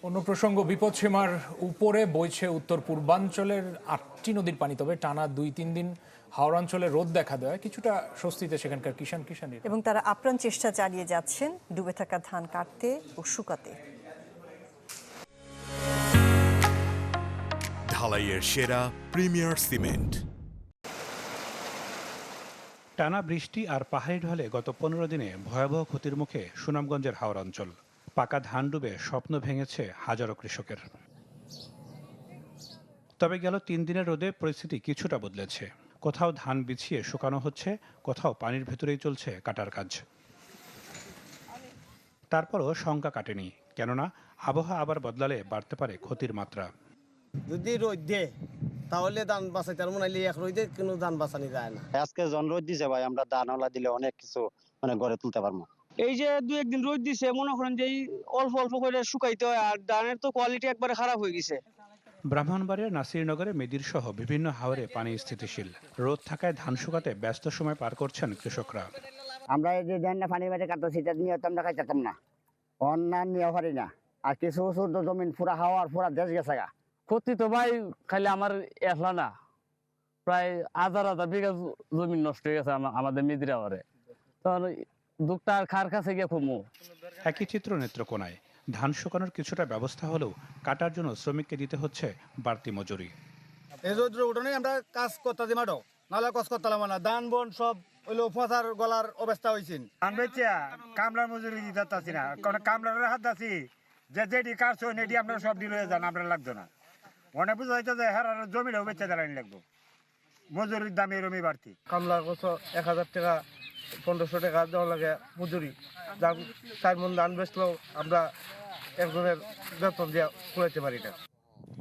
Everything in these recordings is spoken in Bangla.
অন্য প্রসঙ্গ, বিপদসীমার উপরে বইছে উত্তর পূর্বাঞ্চলের ৮টি নদীর পানি। তবে টানা ২-৩ দিন হাওড় অঞ্চলে রোদ দেখা দেয় কিছুটা স্বস্তিতে সেখানকার কিষাণী এবং তারা আপ্রাণ চেষ্টা চালিয়ে যাচ্ছেন ডুবে থাকা ধান কাটতে ও শুকাতে। ঢালাইয়ের সেরা প্রিমিয়ার সিমেন্ট। টানা বৃষ্টি আর পাহাড়ি ঢলে গত ১৫ দিনে ভয়াবহ ক্ষতির মুখে সুনামগঞ্জের হাওর অঞ্চল। পাকা ধান ডুবে স্বপ্ন ভেঙেছে হাজারো কৃষকের। তবে গেল ৩ দিনের রোদে পরিস্থিতি কিছুটা বদলেছে। কোথাও ধান বিছিয়ে শুকানো হচ্ছে, কোথাও পানির ভেতরেই চলছে কাটার কাজ। তারপরও শঙ্কা কাটেনি, কেননা আবহাওয়া আবার বদলালে বাড়তে পারে ক্ষতির মাত্রা। যদি রোদ দেয় তাহলে ধান বাঁচাইতে আর মনে হয় এক রোদে কোনো ধান বাঁচানি যায় না। আজকে জন রোদ দিছে ভাই, আমরা ধান হলা দিলে অনেক কিছু গড়ে তুলতে পারবো। এই যে ২-১ দিন রোদ দিছে, মনে করেন যে অল্প অল্প করে শুকাইতে হয়, আর ধানের তো কোয়ালিটি একবারে খারাপ হয়ে গেছে। ব্রাহ্মণবাড়িয়ার নাসিরনগরে মেদির সহ বিভিন্ন হাওরে পানি স্থিতিশীল। রোদ থাকায় ধান শুকাতে ব্যস্ত সময় পার করছেন কৃষকরা। আমরা এই যে ধান পানি বেঁধে কাটতেছি, এটা নিয়ে তো আমরা খাইতাম না, অন্যান্য নিয়ে পারি না। আর কিছু জমিন পুরা হাওয়ার পুরা দেশ গেছে গা। ক্ষতি তো ভাই খালি আমার একলা না, প্রায় হাজার হাজার বিঘা জমি নষ্ট হয়ে গেছে আমাদের মেদিরাবারে। তখন দুঃখটা আর খার কাছে গিয়ে কমু। একই চিত্র নেত্রকোনায়। ধান শুকানোর কিছুটা ব্যবস্থা হলেও কাটার জন্য শ্রমিককে দিতে হচ্ছে বাড়তি মজুরি। এই রোদ্র উঠোনে আমরা কাজ করতে দিই মাঠো, নাহলে কাজ করতাম না। ধান বন সব হইলো ফসার গলার অবস্থা হয়েছে। ধান বেচিয়া কামলার মজুরি দিতে না, কারণ কামলার হাত আছি যে যেটি কাজ হয় এটি আপনারা সব দিল যান, আমরা লাগতো না। মনে বুঝা হইতে যে হ্যাঁ জমিটাও বেচে দাঁড়ানি লাগবো, মজুরির দাম এরমই বাড়তি। কামলা বছর ১,০০০ টাকা ১৫০০ টাকা দেওয়া লাগে মজুরি। ধান ৪ মণ ধান বেচলেও আমরা একজনের বেতন দিয়ে কুড়াইতে পারি না।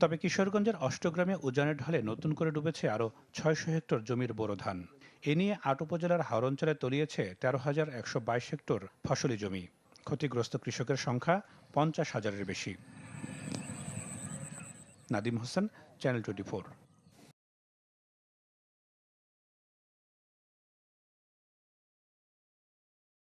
তবে কিশোরগঞ্জের অষ্টগ্রামে উজানের ঢলে নতুন করে ডুবেছে আরও ৬০০ হেক্টর জমির বোরো ধান। এ নিয়ে ৮ উপজেলার হাওর অঞ্চলে তলিয়েছে ১৩,১২২ হেক্টর ফসলি জমি। ক্ষতিগ্রস্ত কৃষকের সংখ্যা ৫০,০০০-এর বেশি। নাদিম হোসেন, চ্যানেল 24।